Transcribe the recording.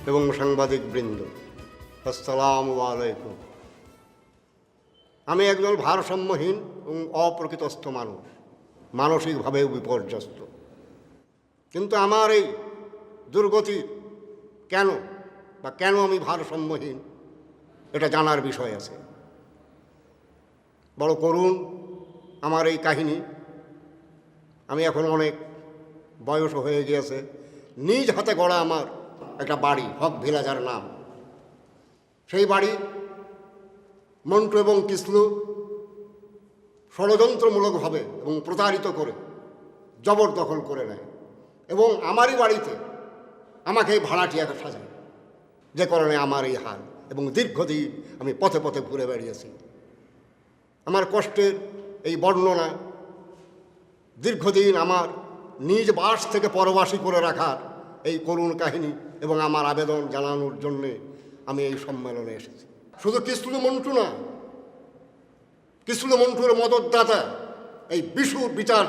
এবং সাংবাদিকবৃন্দ, আসসালামু আলাইকুম। আমি একজন ভারসাম্যহীন এবং অপ্রকৃতস্থ মানুষ, মানসিকভাবেও বিপর্যস্ত। কিন্তু আমার এই দুর্গতি কেন আমি ভারসাম্যহীন, এটা জানার বিষয় আছে। বড় করুণ আমার এই কাহিনী। আমি এখন অনেক বয়স হয়ে গিয়েছে। নিজ হাতে গড়া আমার একটা বাড়ি, হক ভিলাজার নাম। সেই বাড়ি মন্টু এবং কিসলু ষড়যন্ত্রমূলকভাবে এবং প্রতারিত করে জবরদখল করে নেয় এবং আমারই বাড়িতে আমাকে ভাড়াটিয়াকে সাজায়, যে কারণে আমার এই হাল। এবং দীর্ঘদিন আমি পথে পথে ঘুরে বেড়িয়েছি। আমার কষ্টের এই বর্ণনা, দীর্ঘদিন আমার নিজ বাস থেকে পরবাসী করে রাখার এই করুণ কাহিনী এবং আমার আবেদন জানানোর জন্যে আমি এই সম্মেলনে এসেছি। শুধু কিসলু মন্টু না, কিসলু মন্টুর মদতদাতা এই বিশুর বিচার